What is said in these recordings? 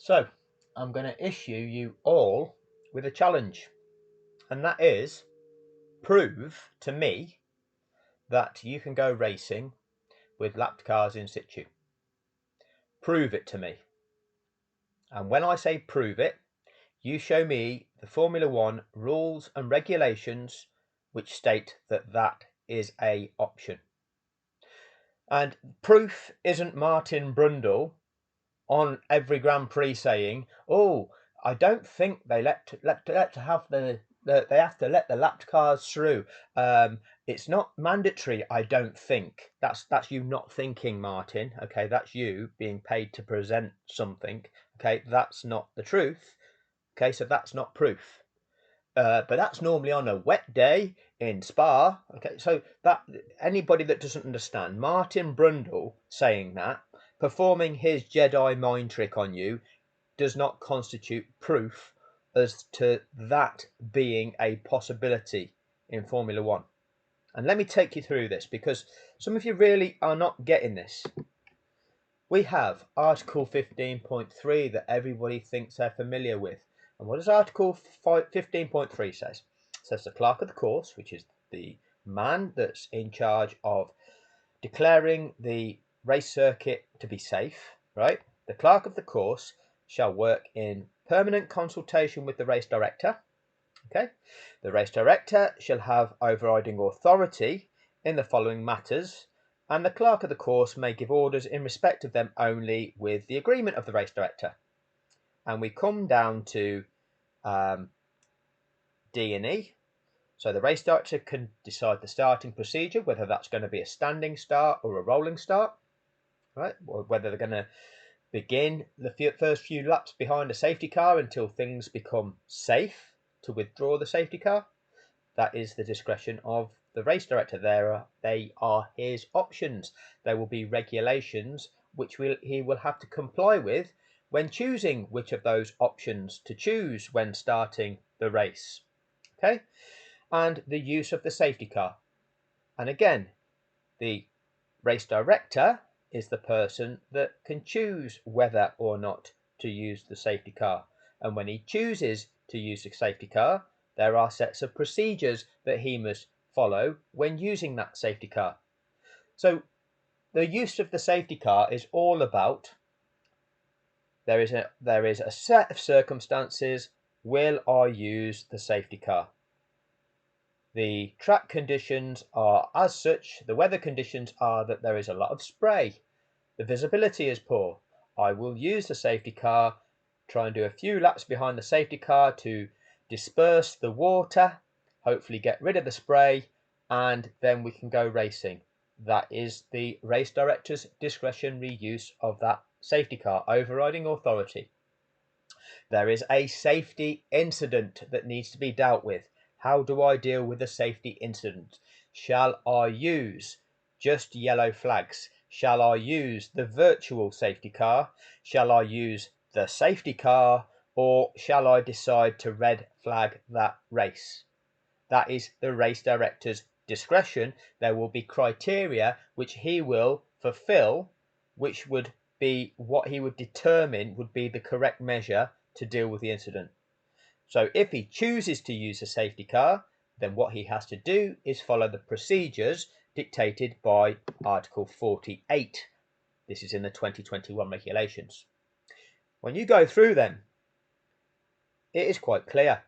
So I'm going to issue you all with a challenge, and that is prove to me that you can go racing with lapped cars in situ. Prove it to me. And when I say prove it, you show me the Formula One rules and regulations which state that that is a option. And proof isn't Martin Brundle on every Grand Prix saying, "Oh, I don't think they have to let the lapped cars through. It's not mandatory. I don't think." That's you not thinking, Martin. Okay, that's you being paid to present something. Okay, that's not the truth. Okay, so that's not proof. But that's normally on a wet day in Spa. Okay, so that anybody that doesn't understand, Martin Brundle saying that, performing his Jedi mind trick on you, does not constitute proof as to that being a possibility in Formula One. And let me take you through this, because some of you really are not getting this. We have Article 15.3 that everybody thinks they're familiar with. And what does Article 15.3 says? It says the clerk of the course, which is the man that's in charge of declaring the race circuit to be safe, right? The clerk of the course shall work in permanent consultation with the race director. Okay, the race director shall have overriding authority in the following matters, and the clerk of the course may give orders in respect of them only with the agreement of the race director. And we come down to D and E. So the race director can decide the starting procedure, whether that's going to be a standing start or a rolling start, right? Or whether they're going to begin the first few laps behind a safety car until things become safe to withdraw the safety car. That is the discretion of the race director. They are his options. There will be regulations which he will have to comply with when choosing which of those options to choose when starting the race. Okay, and the use of the safety car. And again, the race director is the person that can choose whether or not to use the safety car. And when he chooses to use the safety car, there are sets of procedures that he must follow when using that safety car. So the use of the safety car is all about there is a set of circumstances. Will I use the safety car? The track conditions are as such, the weather conditions are that there is a lot of spray. The visibility is poor. I will use the safety car, try and do a few laps behind the safety car to disperse the water, hopefully get rid of the spray, and then we can go racing. That is the race director's discretionary use of that safety car, overriding authority. There is a safety incident that needs to be dealt with. How do I deal with a safety incident? Shall I use just yellow flags? Shall I use the virtual safety car? Shall I use the safety car? Or shall I decide to red flag that race? That is the race director's discretion. There will be criteria which he will fulfill, which would be what he would determine would be the correct measure to deal with the incident. So if he chooses to use a safety car, then what he has to do is follow the procedures dictated by Article 48. This is in the 2021 regulations. When you go through them, it is quite clear,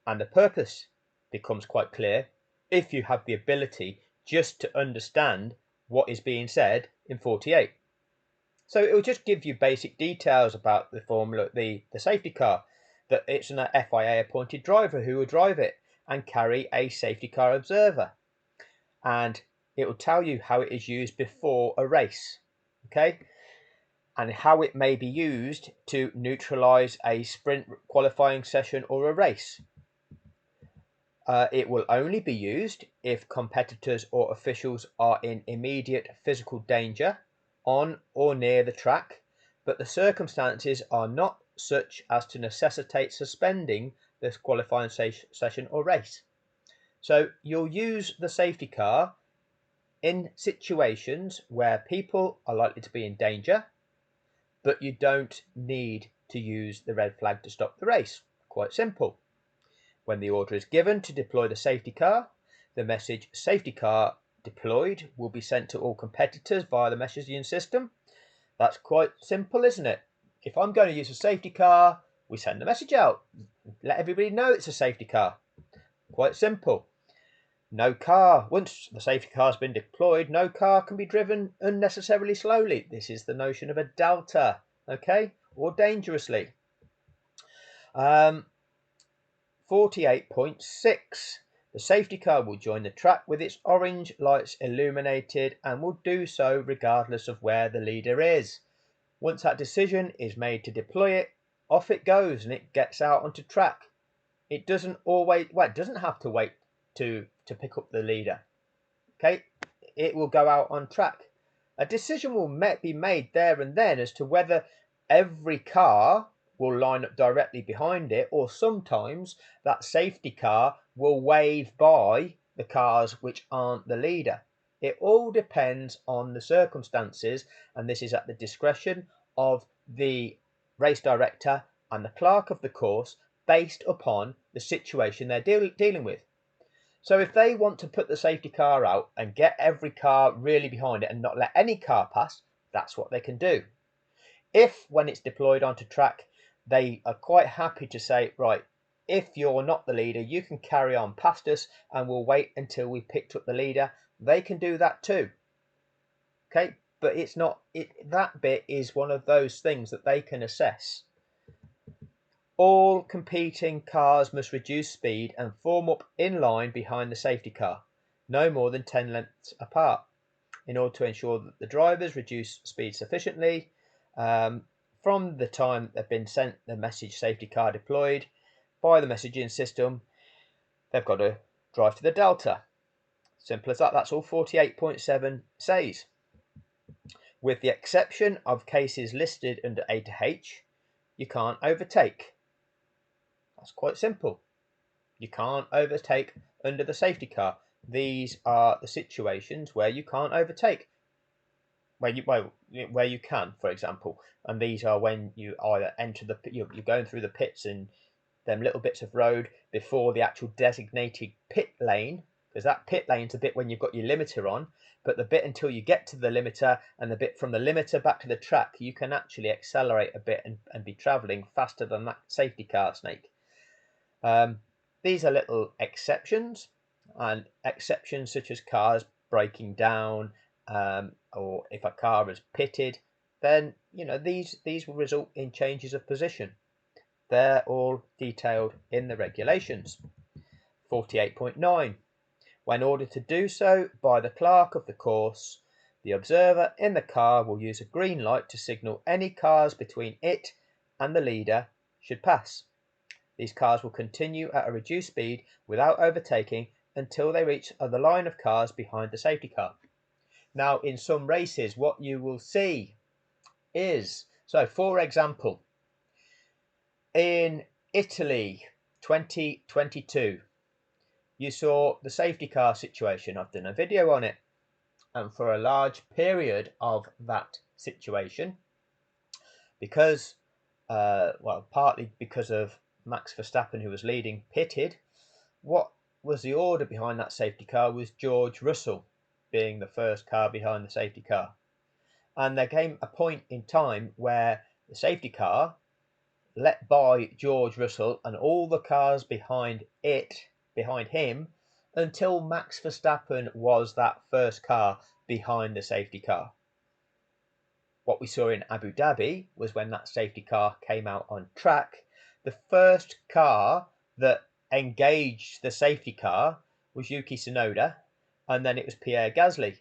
and the purpose becomes quite clear if you have the ability just to understand what is being said in 48. So it will just give you basic details about the safety car, that it's an FIA appointed driver who will drive it and carry a safety car observer. And it will tell you how it is used before a race, okay? And how it may be used to neutralize a sprint qualifying session or a race. It will only be used if competitors or officials are in immediate physical danger on or near the track, but the circumstances are not such as to necessitate suspending this qualifying session or race. So you'll use the safety car in situations where people are likely to be in danger, but you don't need to use the red flag to stop the race. Quite simple. When the order is given to deploy the safety car, the message "safety car deployed" will be sent to all competitors via the messaging system. That's quite simple, isn't it? If I'm going to use a safety car, we send the message out. Let everybody know it's a safety car. Quite simple. No car, once the safety car has been deployed, no car can be driven unnecessarily slowly. This is the notion of a delta, okay, or dangerously. 48.6. The safety car will join the track with its orange lights illuminated and will do so regardless of where the leader is. Once that decision is made to deploy it, off it goes and it gets out onto track. It doesn't it doesn't have to wait to pick up the leader. Okay, it will go out on track. A decision will be made there and then as to whether every car will line up directly behind it, or sometimes that safety car will wave by the cars which aren't the leader. It all depends on the circumstances, and this is at the discretion of the race director and the clerk of the course based upon the situation they're dealing with. So if they want to put the safety car out and get every car really behind it and not let any car pass, that's what they can do. If, when it's deployed onto track, they are quite happy to say, right, if you're not the leader, you can carry on past us and we'll wait until we picked up the leader, they can do that too. Okay, but it's not, that bit is one of those things that they can assess. All competing cars must reduce speed and form up in line behind the safety car, no more than 10 lengths apart, in order to ensure that the drivers reduce speed sufficiently. From the time they've been sent the message "safety car deployed" by the messaging system, they've got to drive to the delta. Simple as that. That's all 48.7 says. With the exception of cases listed under A to H, you can't overtake. That's quite simple. You can't overtake under the safety car. These are the situations where you can't overtake. Where you can, for example, and these are when you either enter you're going through the pits and them little bits of road before the actual designated pit lane, because that pit lane's the bit when you've got your limiter on, but the bit until you get to the limiter and the bit from the limiter back to the track, you can actually accelerate a bit and be travelling faster than that safety car snake. These are little exceptions, and exceptions such as cars breaking down, or if a car is pitted, then these will result in changes of position. They're all detailed in the regulations. 48.9. When ordered to do so by the clerk of the course, the observer in the car will use a green light to signal any cars between it and the leader should pass. These cars will continue at a reduced speed without overtaking until they reach the line of cars behind the safety car. Now, in some races, what you will see is, so for example, in Italy 2022, you saw the safety car situation. I've done a video on it, and for a large period of that situation, because partly because of Max Verstappen, who was leading, pitted, what was the order behind that safety car was George Russell being the first car behind the safety car. And there came a point in time where the safety car let by George Russell and all the cars behind him, until Max Verstappen was that first car behind the safety car. What we saw in Abu Dhabi was when that safety car came out on track, the first car that engaged the safety car was Yuki Tsunoda, and then it was Pierre Gasly.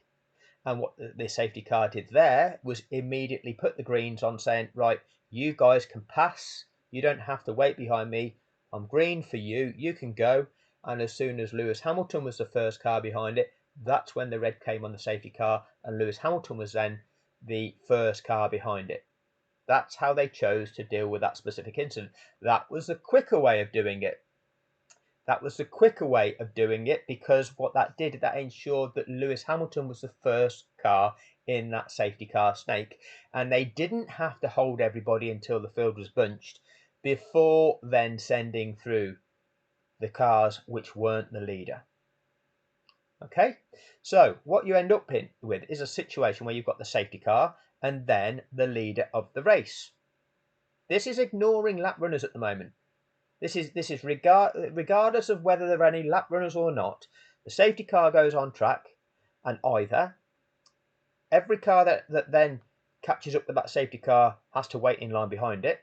And what the safety car did there was immediately put the greens on, saying, right, you guys can pass, you don't have to wait behind me, I'm green for you, you can go. And as soon as Lewis Hamilton was the first car behind it, that's when the red came on the safety car, and Lewis Hamilton was then the first car behind it. That's how they chose to deal with that specific incident. That was the quicker way of doing it. That was the quicker way of doing it, because what that did, that ensured that Lewis Hamilton was the first car in that safety car snake, and they didn't have to hold everybody until the field was bunched before then sending through the cars which weren't the leader. Okay, so what you end up with is a situation where you've got the safety car and then the leader of the race. This is ignoring lap runners at the moment. This is regardless of whether there are any lap runners or not. The safety car goes on track, and either every car that then catches up with that safety car has to wait in line behind it,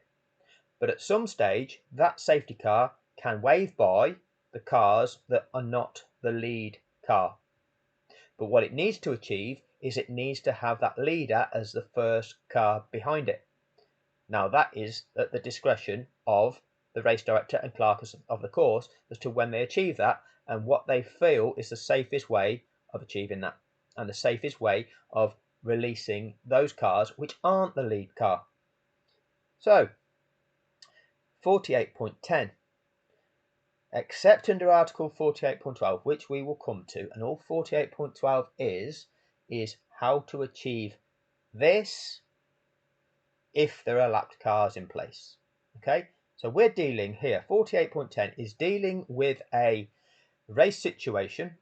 but at some stage that safety car can wave by the cars that are not the lead car. But what it needs to achieve is it needs to have that leader as the first car behind it. Now that is at the discretion of the race director and clerk of the course as to when they achieve that and what they feel is the safest way of achieving that, and the safest way of releasing those cars which aren't the lead car. So 48.10, except under Article 48.12, which we will come to, and all 48.12 is how to achieve this if there are lapped cars in place. Okay, so we're dealing here, 48.10 is dealing with a race situation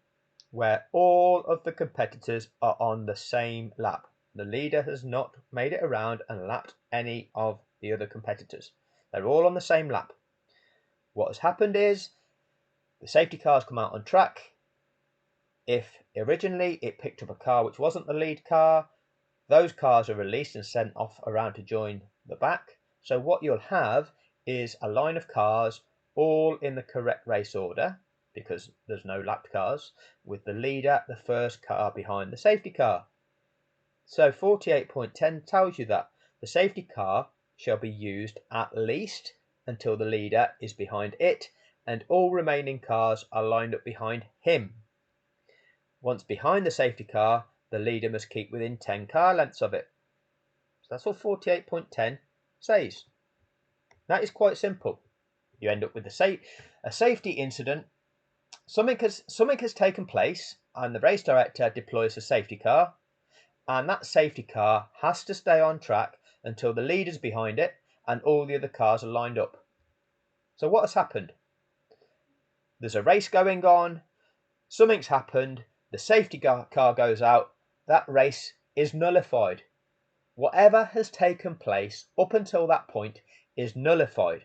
where all of the competitors are on the same lap. The leader has not made it around and lapped any of the other competitors. They're all on the same lap. What has happened is the safety cars come out on track. If originally it picked up a car which wasn't the lead car, those cars are released and sent off around to join the back. So what you'll have is a line of cars all in the correct race order, because there's no lapped cars, with the leader the first car behind the safety car. So 48.10 tells you that the safety car shall be used at least until the leader is behind it and all remaining cars are lined up behind him. Once behind the safety car, the leader must keep within 10 car lengths of it. So that's what 48.10 says. That is quite simple. You end up with a safety incident. Something has taken place and the race director deploys a safety car, and that safety car has to stay on track until the leader's behind it and all the other cars are lined up. So what has happened? There's a race going on, something's happened, the safety car goes out, that race is nullified. Whatever has taken place up until that point is nullified,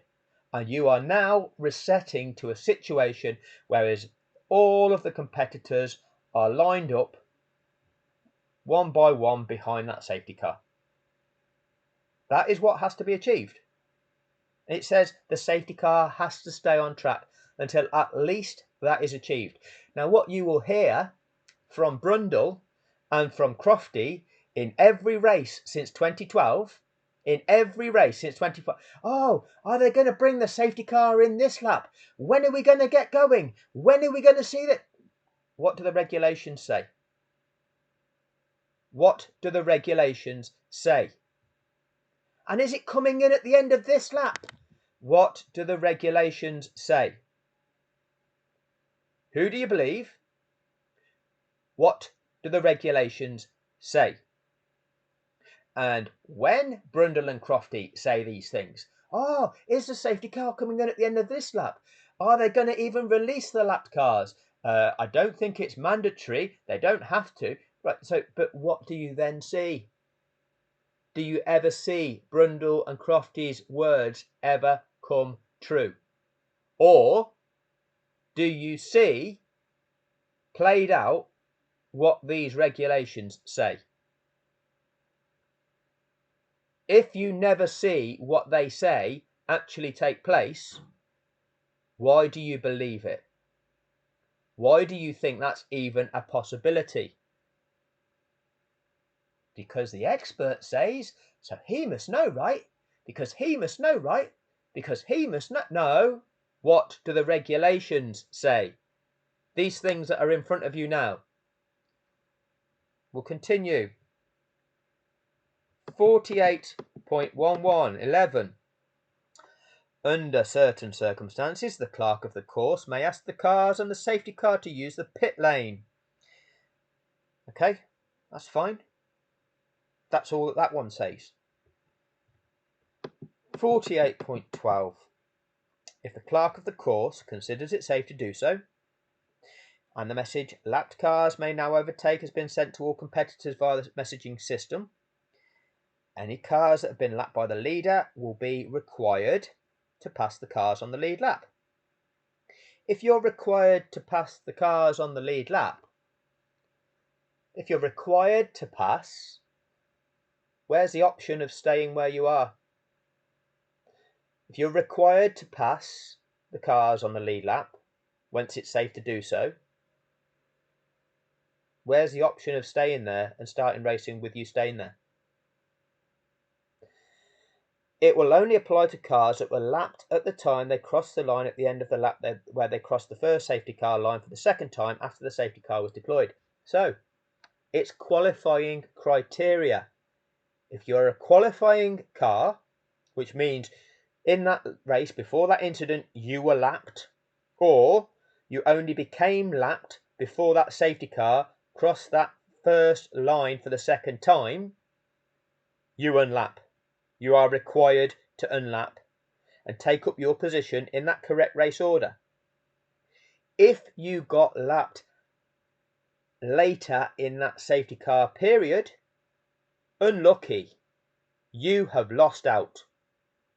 and you are now resetting to a situation whereas all of the competitors are lined up one by one behind that safety car. That is what has to be achieved. It says the safety car has to stay on track until at least that is achieved. Now what you will hear from Brundle and from Crofty in every race since 2012, oh, are they going to bring the safety car in this lap? When are we going to get going? When are we going to see that? What do the regulations say? What do the regulations say? And is it coming in at the end of this lap? What do the regulations say? Who do you believe? What do the regulations say? And when Brundle and Crofty say these things, oh, is the safety car coming in at the end of this lap? Are they going to even release the lapped cars? I don't think it's mandatory. They don't have to. Right. So, but what do you then see? Do you ever see Brundle and Crofty's words ever come true? Or do you see played out what these regulations say? If you never see what they say actually take place, why do you believe it? Why do you think that's even a possibility? Because the expert says, so he must know, right? Because he must know, right? Because he must not know. What do the regulations say? These things that are in front of you now. We'll continue. 48.11. Under certain circumstances, the clerk of the course may ask the cars and the safety car to use the pit lane. Okay, that's fine. That's all that one says. 48.12. If the clerk of the course considers it safe to do so, and the message lapped cars may now overtake has been sent to all competitors via the messaging system, any cars that have been lapped by the leader will be required to pass the cars on the lead lap. If you're required to pass the cars on the lead lap, if you're required to pass, where's the option of staying where you are? If you're required to pass the cars on the lead lap, whence it's safe to do so, where's the option of staying there and starting racing with you staying there? It will only apply to cars that were lapped at the time they crossed the line at the end of the lap where they crossed the first safety car line for the second time after the safety car was deployed. So, it's qualifying criteria. If you're a qualifying car, which means in that race before that incident you were lapped, or you only became lapped before that safety car crossed that first line for the second time, you unlap. You are required to unlap and take up your position in that correct race order. If you got lapped later in that safety car period, unlucky, you have lost out.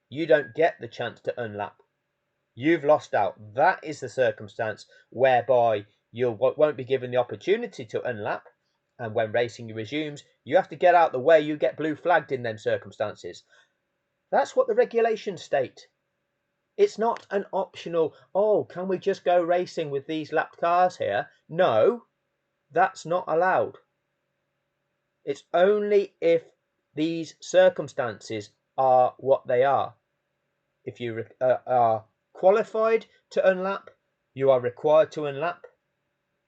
You don't get the chance to unlap. You've lost out. That is the circumstance whereby you won't be given the opportunity to unlap, and when racing resumes, you have to get out the way. You get blue flagged in them circumstances. That's what the regulations state. It's not an optional, oh, can we just go racing with these lapped cars here? No, that's not allowed. It's only if these circumstances are what they are. If you are qualified to unlap, you are required to unlap.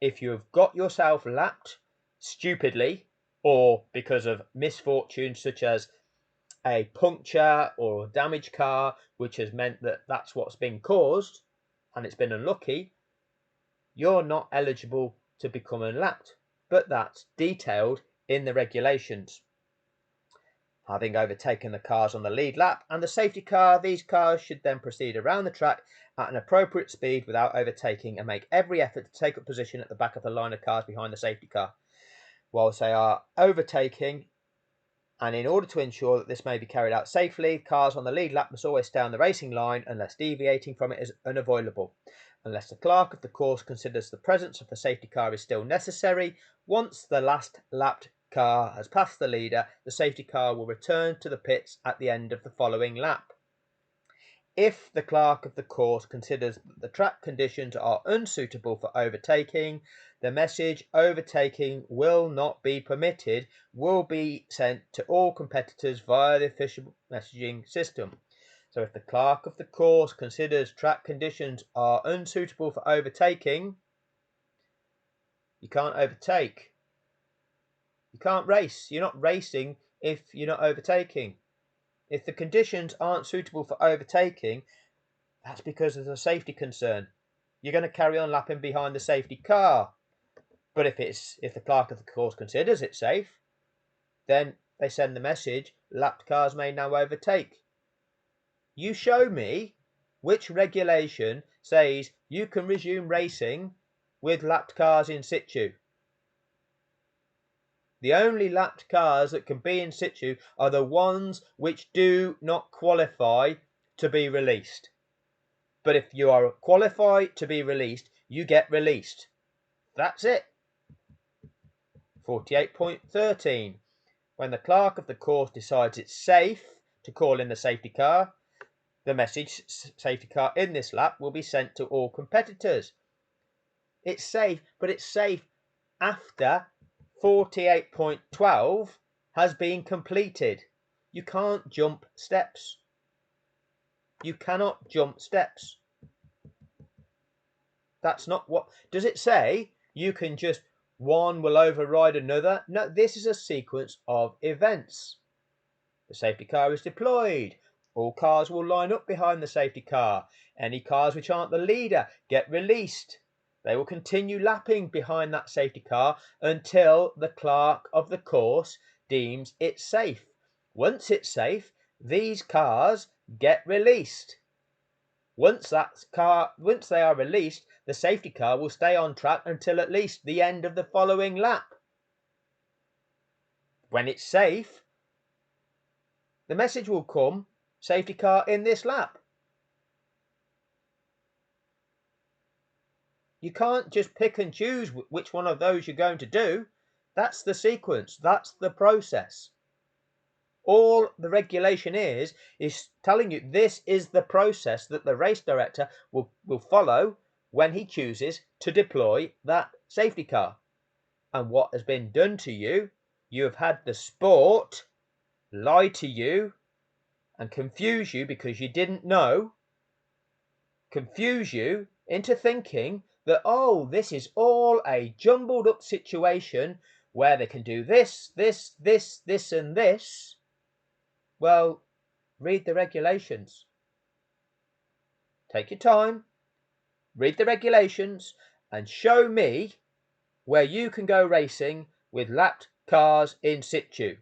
If you have got yourself lapped stupidly or because of misfortune such as a puncture or a damaged car, which has meant that that's what's been caused and it's been unlucky, you're not eligible to become unlapped. But that's detailed in the regulations. Having overtaken the cars on the lead lap and the safety car, these cars should then proceed around the track at an appropriate speed without overtaking and make every effort to take up position at the back of the line of cars behind the safety car whilst they are overtaking. And in order to ensure that this may be carried out safely, cars on the lead lap must always stay on the racing line unless deviating from it is unavoidable. Unless the clerk of the course considers the presence of the safety car is still necessary, once the last lapped car has passed the leader, the safety car will return to the pits at the end of the following lap. If the clerk of the course considers that the track conditions are unsuitable for overtaking, the message "overtaking will not be permitted" will be sent to all competitors via the official messaging system. So if the clerk of the course considers track conditions are unsuitable for overtaking, you can't overtake. You can't race. You're not racing if you're not overtaking. If the conditions aren't suitable for overtaking, that's because there's a safety concern. You're going to carry on lapping behind the safety car. But if the clerk of the course considers it safe, then they send the message, lapped cars may now overtake. You show me which regulation says you can resume racing with lapped cars in situ. The only lapped cars that can be in situ are the ones which do not qualify to be released. But if you are qualified to be released, you get released. That's it. 48.13. When the clerk of the course decides it's safe to call in the safety car, the message "safety car in this lap" will be sent to all competitors. It's safe, but it's safe after 48.12 has been completed. You can't jump steps. You cannot jump steps. That's not what... Does it say you can just... one will override another? No, this is a sequence of events. The safety car is deployed. All cars will line up behind the safety car. Any cars which aren't the leader get released. They will continue lapping behind that safety car until the clerk of the course deems it safe. Once it's safe, these cars get released. Once they are released, the safety car will stay on track until at least the end of the following lap. When it's safe, the message will come, safety car in this lap. You can't just pick and choose which one of those you're going to do. That's the sequence. That's the process. All the regulation is telling you this is the process that the race director will follow when he chooses to deploy that safety car. And what has been done to you, you have had the sport lie to you and confuse you because you didn't know, confuse you into thinking that, oh, this is all a jumbled up situation where they can do this, this, this, this, and this. Well, read the regulations. Take your time, read the regulations, and show me where you can go racing with lapped cars in situ,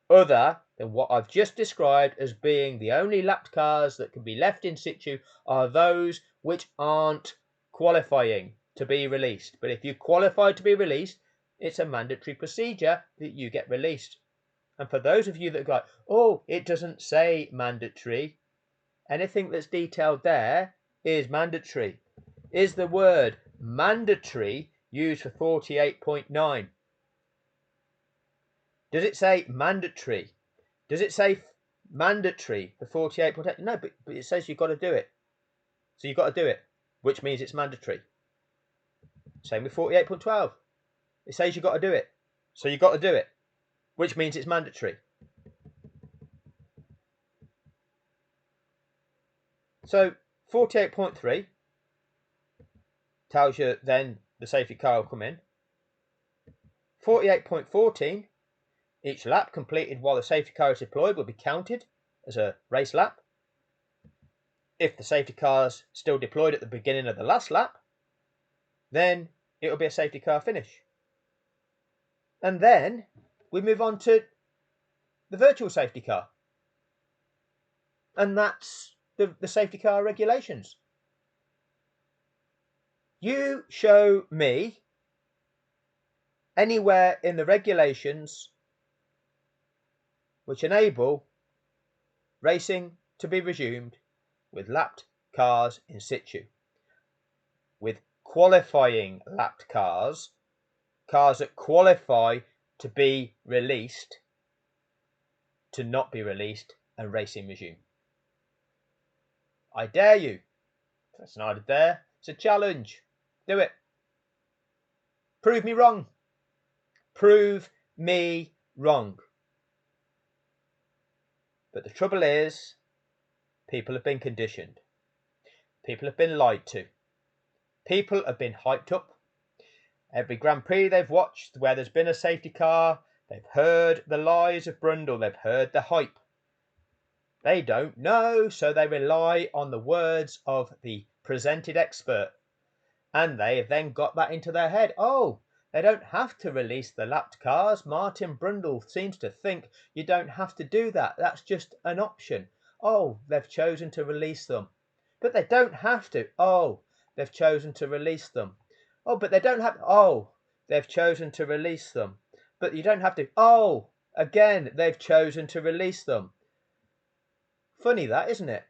other than what I've just described as being the only lapped cars that can be left in situ are those which aren't qualifying to be released. But if you qualify to be released, it's a mandatory procedure that you get released. And for those of you that go, oh, it doesn't say mandatory, anything that's detailed there is mandatory. Is the word mandatory used for 48.9? Does it say mandatory? Does it say mandatory for 48.8? No, but it says you've got to do it. So you've got to do it, which means it's mandatory. Same with 48.12. It says you've got to do it. So you've got to do it, which means it's mandatory. So 48.3 tells you then the safety car will come in. 48.14, each lap completed while the safety car is deployed will be counted as a race lap. If the safety car is still deployed at the beginning of the last lap, then it will be a safety car finish. And then we move on to the virtual safety car. And that's the safety car regulations. You show me anywhere in the regulations which enable racing to be resumed with lapped cars in situ. With qualifying lapped cars, cars that qualify to be released, to not be released and racing resume. I dare you. That's not a dare, it's a challenge. Do it. Prove me wrong. Prove me wrong. But the trouble is, people have been conditioned. People have been lied to. People have been hyped up. Every Grand Prix they've watched where there's been a safety car, they've heard the lies of Brundle, they've heard the hype. They don't know, so they rely on the words of the presented expert. And they have then got that into their head. Oh, they don't have to release the lapped cars. Martin Brundle seems to think you don't have to do that. That's just an option. Oh, they've chosen to release them. But they don't have to. Oh, they've chosen to release them. Oh, but they don't have. Oh, they've chosen to release them. But you don't have to. Oh, again, they've chosen to release them. Funny that, isn't it?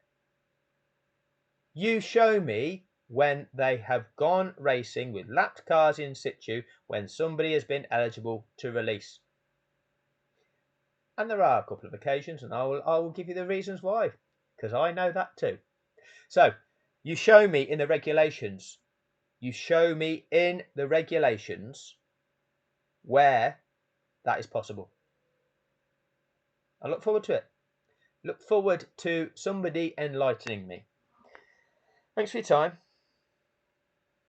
You show me when they have gone racing with lapped cars in situ when somebody has been eligible to release. And there are a couple of occasions, and I will give you the reasons why, because I know that too. So you show me in the regulations. You show me in the regulations where that is possible. I look forward to it. Look forward to somebody enlightening me. Thanks for your time.